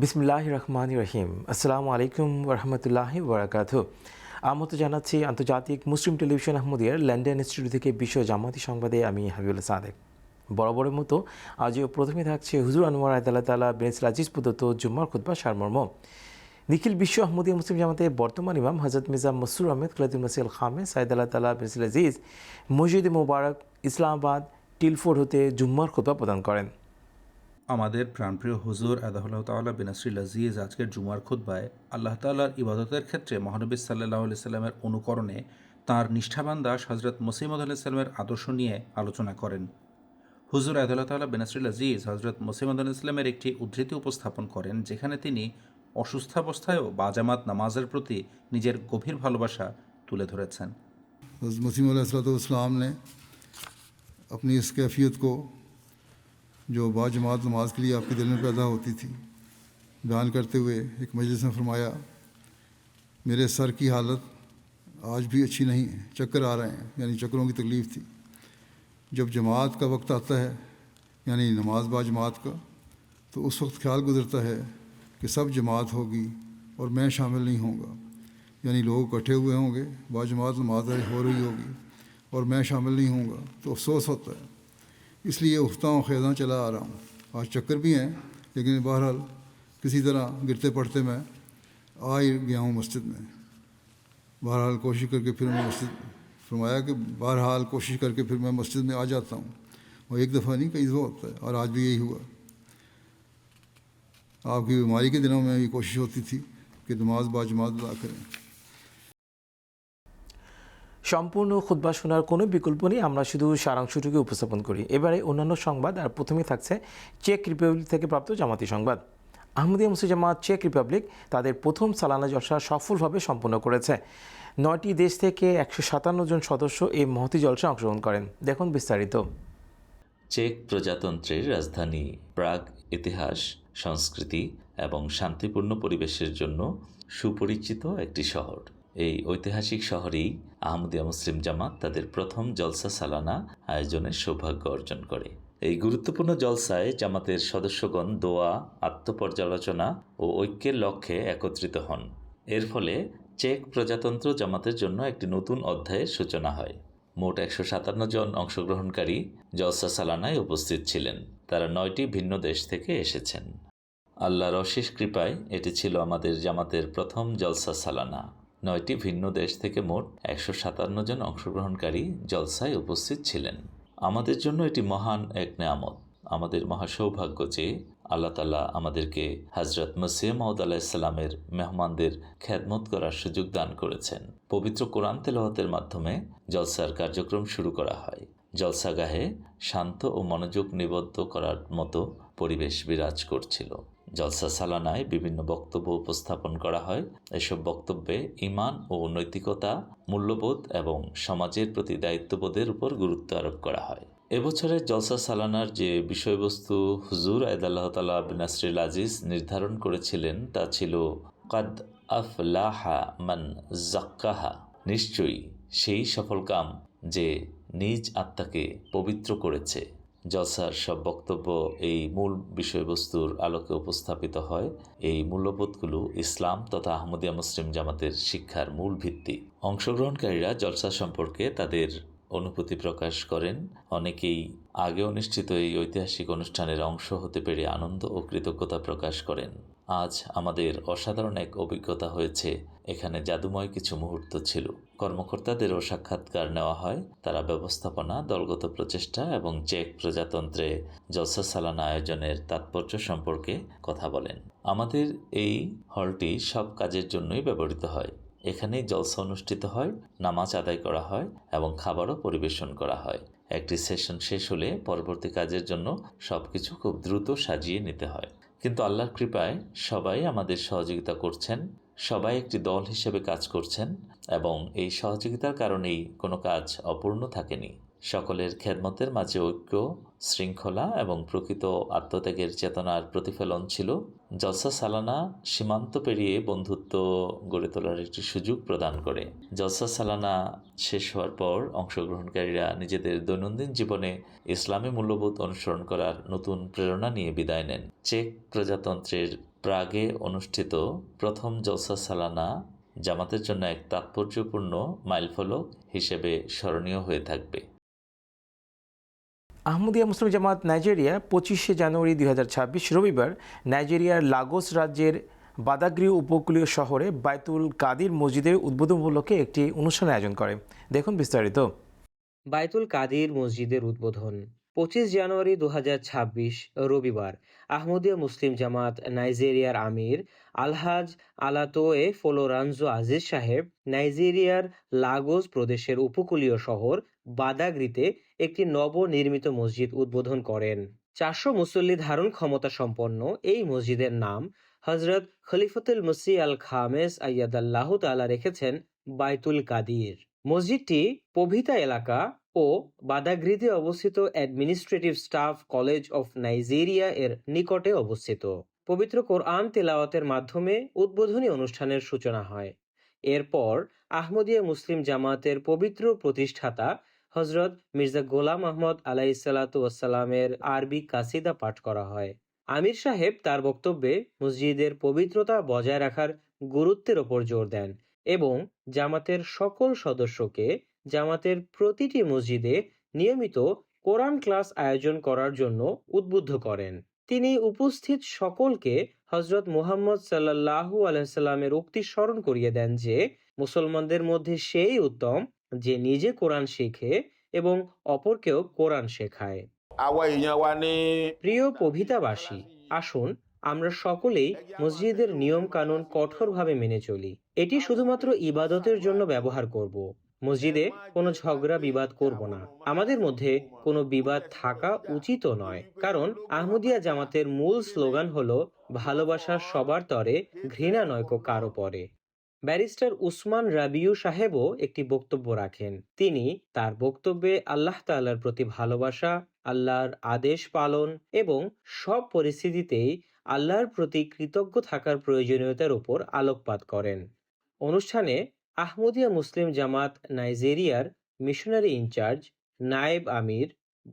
বিসমিল্লাহির রহমানির রহিম। আসসালামু আলাইকুম ওরহমতুল্লাহি ওবরাকাতুহু। আমন্ত্রণ জানাচ্ছি আন্তর্জাতিক মুসলিম টেলিভিশন আহমদিয়ার লন্ডন স্টুডিও থেকে বিশ্ব জামাতি সংবাদে আমি হাবিবুল্লাহ সাদেক। বরাবরের মতো আজও প্রথমে থাকছে হুজুর আনোয়ার আল্লাহ তাআলা বিন আজিজ প্রদত্ত জুম্মার খুতবা সারমর্ম। নিখিল বিশ্ব আহমদিয়া মুসলিম জামাতে বর্তমান ইমাম হযরত মির্জা মসরুর আহমেদ খলিফাতুল মসিহ খামেস সাইদ আল্লাহ তাআলা বিন আজিজ মসজিদ মুবারক ইসলামাবাদ টিলফোর্ড হতে জুম্মার খুতবা প্রদান করেন। আমাদের প্রাণপ্রিয় হুজুর আদাহুল্লাহ তাআলা বিনাসরিল আজিজ আজকের জুমার খুতবায় আল্লাহ তাআলার ইবাদতের ক্ষেত্রে মহানবী সাল্লাল্লাহু আলাইহি সাল্লামের অনুকরণে তাঁর নিষ্ঠাবান দাস হজরত মসিহ মাউদ আলাইহিস সালামের আদর্শ নিয়ে আলোচনা করেন। হুজুর আদাহুল্লাহ তাআলা বিনাসরিল আজিজ হজরত মসিহ মাউদ আলাইহিস সালামের একটি উদ্ধৃতি উপস্থাপন করেন, যেখানে তিনি অসুস্থাবস্থায়ও বাজামাত নামাজের প্রতি নিজের গভীর ভালোবাসা তুলে ধরেছেন। हज़रत मसीह अलैहिस्सलाम ने अपनी इस कैफियत को जो बाजमात नमाज के लिए आपके दिल में पैदा होती थी बयान करते हुए एक मजलिस में फरमाया, मेरे सर की हालत आज भी अच्छी नहीं है, चक्कर आ रहे हैं, यानी चक्करों की तकलीफ़ थी। जब जमात का वक्त आता है यानी नमाज बाजमात का, तो उस वक्त ख्याल गुजरता है कि सब जमात होगी और मैं शामिल नहीं होऊंगा, यानी लोग इकट्ठे हुए होंगे, बाजमात नमाज हो रही होगी और मैं शामिल नहीं होऊंगा, तो अफसोस होता है। इसलिए उठता हूँ, खैज़ा चला आ रहा हूँ। आज चक्कर भी हैं, लेकिन बहरहाल किसी तरह गिरते पड़ते मैं आ ही गया हूँ मस्जिद में। बहरहाल कोशिश करके फिर मैं मस्जिद, फरमाया कि बहरहाल कोशिश करके फिर मैं मस्जिद में आ जाता हूँ, और एक दफ़ा नहीं कई दफ़ा होता है, और आज भी यही हुआ। आपकी बीमारी के दिनों में ये कोशिश होती थी कि नमाज बाजमात अदा करें। সম্পূর্ণ খুতবা শোনার কোনো বিকল্প নেই, আমরা শুধু সারাংশটুকু উপস্থাপন করি। এবারে অন্যান্য সংবাদ, আর প্রথমেই থাকছে চেক রিপাবলিক থেকে প্রাপ্ত জামাতি সংবাদ। আহমদিয়া মুসলিম জামাত চেক রিপাবলিক তাদের প্রথম সালানা জলসা সফলভাবে সম্পন্ন করেছে। 9টি দেশ থেকে 157 জন সদস্য এই মহতি জলসা অংশগ্রহণ করেন। দেখুন বিস্তারিত। চেক প্রজাতন্ত্রের রাজধানী প্রাগ ইতিহাস, সংস্কৃতি এবং শান্তিপূর্ণ পরিবেশের জন্য সুপরিচিত একটি শহর। এই ঐতিহাসিক শহরেই আহমদিয়া মুসলিম জামাত তাদের প্রথম জলসা সালানা আয়োজনের সৌভাগ্য অর্জন করে। এই গুরুত্বপূর্ণ জলসায় জামাতের সদস্যগণ দোয়া, আত্মপর্যালোচনা ও ঐক্যের লক্ষ্যে একত্রিত হন। এর ফলে চেক প্রজাতন্ত্র জামাতের জন্য একটি নতুন অধ্যায়ের সূচনা হয়। মোট 157 জন অংশগ্রহণকারী জলসা সালানায় উপস্থিত ছিলেন। তারা 9টি ভিন্ন দেশ থেকে এসেছেন। আল্লাহর অশেষ কৃপায় এটি ছিল আমাদের জামাতের প্রথম জলসা সালানা। 9টি ভিন্ন দেশ থেকে মোট 157 জন অংশগ্রহণকারী জলসায় উপস্থিত ছিলেন। আমাদের জন্য এটি মহান এক নেয়ামত। আমাদের মহাসৌভাগ্য যে আল্লাহ তাআলা আমাদেরকে হযরত মসিহ মাউদ আলাইহিস সালামের মেহমানদের খেদমত করার সুযোগ দান করেছেন। পবিত্র কোরআন তেলাওয়াতের মাধ্যমে জলসার কার্যক্রম শুরু করা হয়। জলসাগাহে শান্ত ও মনোযোগ নিবদ্ধ করার মতো পরিবেশ বিরাজ করছিল। জলসা সালানায় বিভিন্ন বক্তব্য উপস্থাপন করা হয়। এসব বক্তব্যে ঈমান ও নৈতিকতা, মূল্যবোধ এবং সমাজের প্রতি দায়িত্ববোধের উপর গুরুত্ব আরোপ করা হয়। এবছরের জলসা সালানার যে বিষয়বস্তু হুজুর আদাল্লাহ তাআলা বিনাসরিল আজিজ নির্ধারণ করেছিলেন তা ছিল কাদ আফলাহা মান যাক্কাহা, নিশ্চয়ই সেই সফলকাম যে নিজ আত্মাকে পবিত্র করেছে। জলসার সব বক্তব্য এই মূল বিষয়বস্তুর আলোকে উপস্থাপিত হয়। এই মূল্যবোধগুলো ইসলাম তথা আহমদিয়া মুসলিম জামাতের শিক্ষার মূল ভিত্তি। অংশগ্রহণকারীরা জলসা সম্পর্কে তাদের অনুভূতি প্রকাশ করেন। অনেকেই আগে অনুষ্ঠিত এই ঐতিহাসিক অনুষ্ঠানের অংশ হতে পেরে আনন্দ ও কৃতজ্ঞতা প্রকাশ করেন। আজ আমাদের অসাধারণ এক অভিজ্ঞতা হয়েছে। এখানে জাদুময় কিছু মুহূর্ত ছিল। কর্মকর্তাদেরও সাক্ষাৎকার নেওয়া হয়। তারা ব্যবস্থাপনা, দলগত প্রচেষ্টা এবং চেক প্রজাতন্ত্রে জলসা সালানা আয়োজনের তাৎপর্য সম্পর্কে কথা বলেন। আমাদের এই হলটি সব কাজের জন্যই ব্যবহৃত হয়। এখানেই জলসা অনুষ্ঠিত হয়, নামাজ আদায় করা হয় এবং খাবারও পরিবেশন করা হয়। একটি সেশন শেষ হলে পরবর্তী কাজের জন্য সবকিছু খুব দ্রুত সাজিয়ে নিতে হয়। কিন্তু আল্লাহর কৃপায় সবাই আমাদের সহযোগিতা করছেন, সবাই একটি দল হিসেবে কাজ করছেন এবং এই সহযোগিতার কারণেই কোনো কাজ অপূর্ণ থাকেনি। সকলের খেদমতের মাঝে ঐক্য, শৃঙ্খলা এবং প্রকৃত আত্মত্যাগের চেতনার প্রতিফলন ছিল। জলসা সালানা সীমান্ত পেরিয়ে বন্ধুত্ব গড়ে তোলার একটি সুযোগ প্রদান করে। জলসা সালানা শেষ হওয়ার পর অংশগ্রহণকারীরা নিজেদের দৈনন্দিন জীবনে ইসলামী মূল্যবোধ অনুসরণ করার নতুন প্রেরণা নিয়ে বিদায় নেন। চেক প্রজাতন্ত্রের প্রাগে অনুষ্ঠিত প্রথম জলসা সালানা জামাতের জন্য এক তাৎপর্যপূর্ণ মাইলফলক হিসেবে স্মরণীয় হয়ে থাকবে। আহমদিয়া মুসলিম জামাত নাইজেরিয়া 25শে জানুয়ারি 2026 রবিবার নাইজেরিয়ার লাগোস রাজ্যের বাদাগ্রি উপকূলীয় শহরে বাইতুল কাদির মসজিদের উদ্বোধন উপলক্ষে একটি অনুষ্ঠানের আয়োজন করে। দেখুন বিস্তারিত। বাইতুল কাদির মসজিদের উদ্বোধন 25 জানুয়ারি 2026 রবিবার আহমদিয়া মুসলিম জামাত নাইজেরিয়ার আমির আলহাজ আলাতোয়ে ফলোরানজো আজিজ সাহেব নাইজেরিয়ার লাগোস প্রদেশের উপকূলীয় শহর বাদাগ্রিতে একটি নবনির্মিত মসজিদ উদ্বোধন করেন। 400 মুসল্লি ধারণ ক্ষমতা সম্পন্ন এই মসজিদের নাম হজরত খলিফতুল মসিহ আল খামেস আইয়াদাল্লাহ তাআলা রেখেছেন বাইতুল কাদির। মসজিদটি পবিতা এলাকা ও বাদাগ্রিতে অবস্থিত administrative staff college of Nigeria এর নিকটে অবস্থিত। পবিত্র কোরআন তেলাওয়াতের মাধ্যমে উদ্বোধনী অনুষ্ঠানের সূচনা হয়। এরপর আহমদিয়া মুসলিম জামাতের পবিত্র প্রতিষ্ঠাতা হজরত মির্জা গোলাম আহমদ আলাইহিসসালাতু ওয়াসসালামের আরবি কাসিদা পাঠ করা হয়। আমির সাহেব তার বক্তব্যে মসজিদের পবিত্রতা বজায় রাখার গুরুত্বের ওপর জোর দেন এবং জামাতের সকল সদস্যকে জামাতের প্রতিটি মসজিদে নিয়মিত কোরআন ক্লাস আয়োজন করার জন্য উদ্বুদ্ধ করেন। তিনি উপস্থিত সকলকে হজরত মুহাম্মদ সাল্লাল্লাহু আলাইহি সাল্লামের উক্তি স্মরণ করিয়ে দেন যে মুসলমানদের মধ্যে সেই উত্তম যে নিজে কোরআন শেখে এবং অপরকেও কোরআন শেখায়। প্রিয় পবিতাবাসী, আসুন আমরা সকলেই মসজিদের নিয়ম কানুন কঠোরভাবে মেনে চলি। এটি শুধুমাত্র ইবাদতের জন্য ব্যবহার করব। মসজিদে কোনো ঝগড়া বিবাদ করব না। আমাদের মধ্যে কোনো বিবাদ থাকা উচিত নয়, কারণ আহমদিয়া জামাতের মূল স্লোগান হলো ভালোবাসা সবার তরে, ঘৃণা নয়কো কারো পরে। ব্যারিস্টার উসমান রাবিউ সাহেবও একটি বক্তব্য রাখেন। তিনি তার বক্তব্যে আল্লাহ তাআলার প্রতি ভালোবাসা, আল্লাহর আদেশ পালন এবং সব পরিস্থিতিতেই আল্লাহর প্রতি কৃতজ্ঞ থাকার প্রয়োজনীয়তার উপর আলোকপাত করেন। অনুষ্ঠানে আহমদিয়া মুসলিম জামাত নাইজেরিয়ার মিশনারি ইনচার্জ, নায়েব আমির,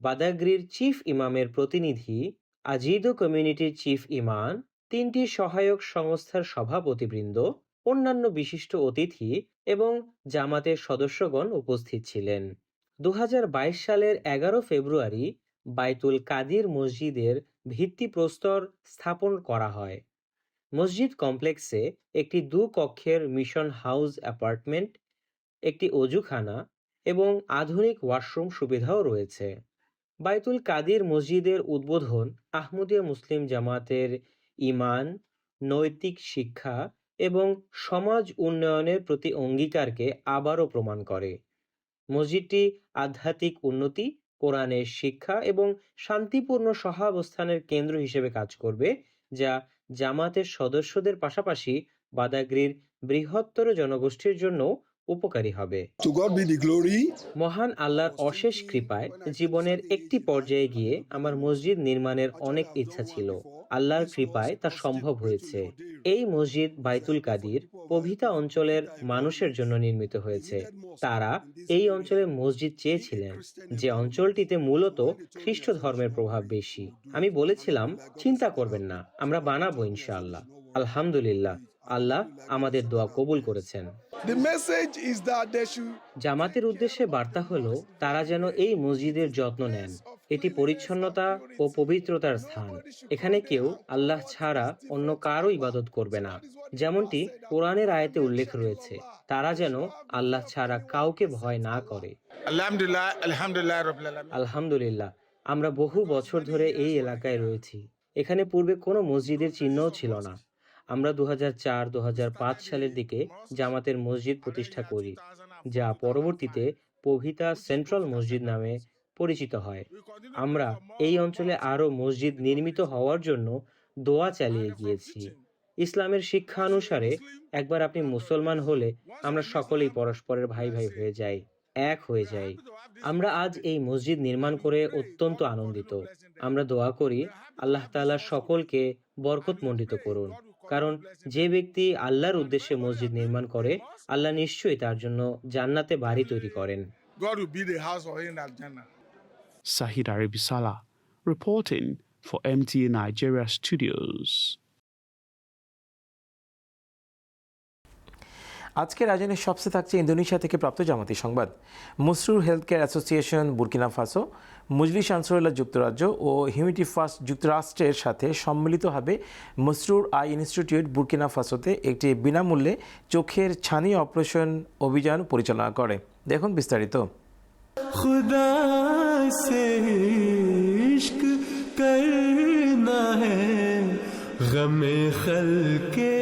বাদাগ্রির চিফ ইমামের প্রতিনিধি, আজিদো কমিউনিটির চিফ ইমাম, 3টি সহায়ক সংস্থার সভাপতিবৃন্দ, অন্যান্য বিশিষ্ট অতিথি এবং জামাতের সদস্যগণ উপস্থিত ছিলেন। 2022 সালের 11 ফেব্রুয়ারি বাইতুল কাদির মসজিদের ভিত্তিপ্রস্তর স্থাপন করা হয়। মসজিদ কমপ্লেক্সে একটি 2 কক্ষের মিশন হাউস অ্যাপার্টমেন্ট, একটি অজুখানা এবং আধুনিক ওয়াশরুম সুবিধাও রয়েছে। বাইতুল কাদির মসজিদের উদ্বোধন আহমদিয়া মুসলিম জামাতের ঈমান, নৈতিক শিক্ষা এবং সমাজ উন্নয়নের প্রতি অঙ্গীকারকে আবারও প্রমাণ করে। মসজিদটি আধ্যাত্মিক উন্নতি, কোরআনের শিক্ষা এবং শান্তিপূর্ণ সহাবস্থানের কেন্দ্র হিসেবে কাজ করবে, যা জামাতের সদস্যদের পাশাপাশি বাদাগ্রির বৃহত্তর জনগোষ্ঠীর জন্য উপকারী হবে। মহান আল্লাহর অশেষ কৃপায় জীবনের একটি পর্যায়ে গিয়ে আমার মসজিদ নির্মাণের অনেক ইচ্ছা ছিল। আল্লাহর কৃপায় তা সম্ভব হয়েছে। এই মসজিদ বাইতুল কাদির পবিতা অঞ্চলের মানুষের জন্য নির্মিত হয়েছে। তারা এই অঞ্চলে মসজিদ চেয়েছিলেন, যে অঞ্চলটিতে মূলত খ্রিস্ট ধর্মের প্রভাব বেশি। আমি বলেছিলাম, চিন্তা করবেন না, আমরা বানাবো ইনশাআল্লাহ। আলহামদুলিল্লাহ, আল্লাহ আমাদের দোয়া কবুল করেছেন। জামাতের উদ্দেশ্যে বার্তা হলো তারা যেন এই মসজিদের যত্ন নেন। এটি পরিচ্ছন্নতা ও পবিত্রতার স্থান। এখানে কেউ আল্লাহ ছাড়া অন্য কারো ইবাদত করবে না। যেমনটি কোরআনের আয়াতে উল্লেখ রয়েছে, তারা যেন আল্লাহ ছাড়া কাউকে ভয় না করে। আলহামদুলিল্লাহ, আমরা বহু বছর ধরে এই এলাকায় রয়েছি। এখানে পূর্বে কোনো মসজিদের চিহ্নও ছিল না। আমরা 2004-2005 সালের দিকে জামাতের মসজিদ প্রতিষ্ঠা করি, যা পরবর্তীতে পবিতা সেন্ট্রাল মসজিদ নামে পরিচিত হয়। আমরা এই অঞ্চলে আরও মসজিদ নির্মিত হওয়ার জন্য দোয়া চালিয়ে গিয়েছি। ইসলামের শিক্ষা অনুসারে একবার আপনি মুসলমান হলে আমরা সকলেই পরস্পরের ভাই ভাই হয়ে যাই, এক হয়ে যাই। আমরা আজ এই মসজিদ নির্মাণ করে অত্যন্ত আনন্দিত। আমরা দোয়া করি আল্লাহ তাআলা সকলকে বরকতমণ্ডিত করুন, কারণ যে ব্যক্তি আল্লাহর উদ্দেশ্যে মসজিদ নির্মাণ করে, আল্লাহ নিশ্চয়ই তার জন্য জান্নাতে বাড়ি তৈরি করেন। Sahid Arabisala reporting for MTA Nigeria Studios. আজকের আয়োজনের সবচেয়ে থাকছে ইন্দোনেশিয়া থেকে প্রাপ্ত জামাতি সংবাদ। Masroor health care association Burkina Faso, Majlis Ansarullah যুক্তরাজ্য ও হিউম্যানিটি ফার্স্ট যুক্তরাষ্ট্রের সাথে সম্মিলিতভাবে মসরুর আই ইনস্টিটিউট বুর্কিনা ফাসোতে একটি বিনামূল্যে চোখের ছানি অপারেশন অভিযান পরিচালনা করে। দেখুন বিস্তারিত। खुदा से इश्क करना है गमे खलके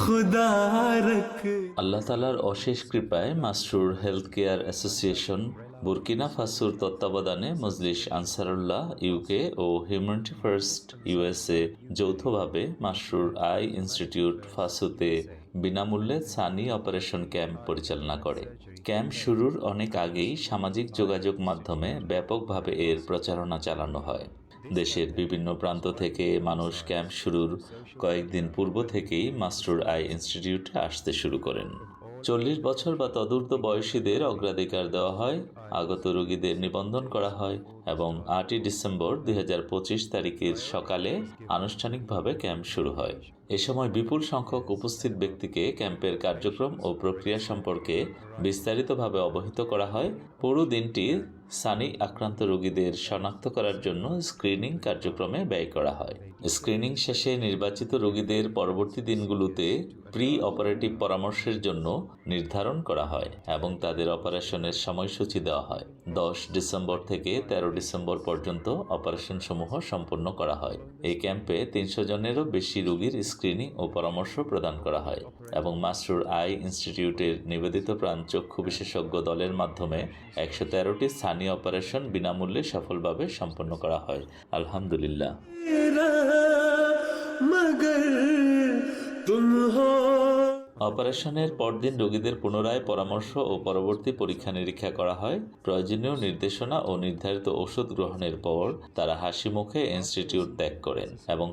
खुदा रख। আল্লাহ তালার অশেষ কৃপায় Masroor health care association Burkina ফাসোর তত্ত্বাবধানে মজলিস আনসারুল্লাহ ইউকে ও হিউম্যানিটি ফার্স্ট ইউএসএ যৌথভাবে মাসরুর আই ইনস্টিটিউট ফাসোতে বিনামূল্যে ছানি অপারেশন ক্যাম্প পরিচালনা করে। ক্যাম্প শুরুর অনেক আগেই সামাজিক যোগাযোগ মাধ্যমে ব্যাপকভাবে এর প্রচারণা চালানো হয়। দেশের বিভিন্ন প্রান্ত থেকে মানুষ ক্যাম্প শুরুর কয়েকদিন পূর্ব থেকেই মাসরুর আই ইনস্টিটিউটে আসতে শুরু করেন। 40 বছর বা তদূর্ধ্ব বয়সীদের অগ্রাধিকার দেওয়া হয়, আগত রোগীদের নিবন্ধন করা হয় এবং 8ই ডিসেম্বর 2025 তারিখের সকালে আনুষ্ঠানিকভাবে ক্যাম্প শুরু হয়। এ সময় বিপুল সংখ্যক উপস্থিত ব্যক্তিকে ক্যাম্পের কার্যক্রম ও প্রক্রিয়া সম্পর্কে বিস্তারিতভাবে অবহিত করা হয়। পুরো দিনটি সানি আক্রান্ত রোগীদের শনাক্ত করার জন্য স্ক্রিনিং কার্যক্রমে ব্যয় করা হয়। স্ক্রিনিং শেষে নির্বাচিত রোগীদের পরবর্তী দিনগুলোতে প্রি অপারেটিভ পরামর্শের জন্য নির্ধারণ করা হয় এবং তাদের অপারেশনের সময়সূচি দেওয়া হয়। 10 ডিসেম্বর থেকে 13 ডিসেম্বর পর্যন্ত অপারেশন সমূহ সম্পন্ন করা হয়। এই ক্যাম্পে 300 জনেরও বেশি রোগীর স্ক্রিনিং ও পরামর্শ প্রদান করা হয় এবং মাসরুর আই ইনস্টিটিউটের নিবেদিত প্রাণ চক্ষু বিশেষজ্ঞ দলের মাধ্যমে 113টি স্থানীয় অপারেশন বিনামূল্যে সফলভাবে সম্পন্ন করা হয়। আলহামদুলিল্লাহ। অপারেশনের পরদিন রোগীদের পুনরায় পরামর্শ ও পরবর্তী পরীক্ষা নিরীক্ষা করা হয়। প্রয়োজনীয় নির্দেশনা ও নির্ধারিত ওষুধ গ্রহণের পর তারা হাসি মুখে ইনস্টিটিউট ত্যাগ করেন এবং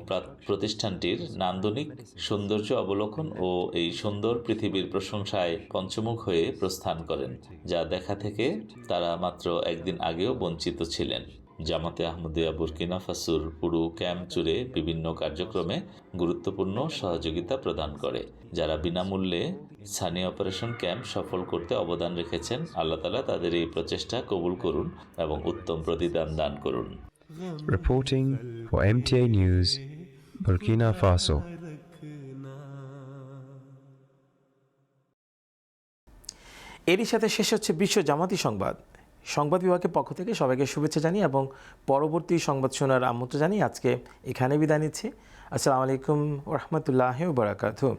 প্রতিষ্ঠানটির নান্দনিক সৌন্দর্য অবলোকন ও এই সুন্দর পৃথিবীর প্রশংসায় পঞ্চমুখ হয়ে প্রস্থান করেন, যা দেখা থেকে তারা মাত্র একদিন আগেও বঞ্চিত ছিলেন। জামাতে আহমদিয়া বুর্কিনা ফাসোর পুরো ক্যাম্প জুড়ে বিভিন্ন কার্যক্রমে গুরুত্বপূর্ণ সহযোগিতা প্রদান করে। যারা বিনামূল্যে ছানি অপারেশন ক্যাম্প সফল করতে অবদান রেখেছেন, আল্লাহ তাআলা তাদের এই প্রচেষ্টা কবুল করুন এবং উত্তম প্রতিদান দান করুন। Reporting for MTA News, Burkina Faso. এরই সাথে শেষ হচ্ছে বিশ্ব জামাতি সংবাদ। সংবাদ বিভাগের পক্ষ থেকে সবাইকে শুভেচ্ছা জানিয়ে এবং পরবর্তী সংবাদ শোনার আমন্ত্রণ জানিয়ে আজকে এখানে বিদায় নিচ্ছি। আসসালামু আলাইকুম ওয়া রাহমাতুল্লাহি ওয়া বারাকাতুহু।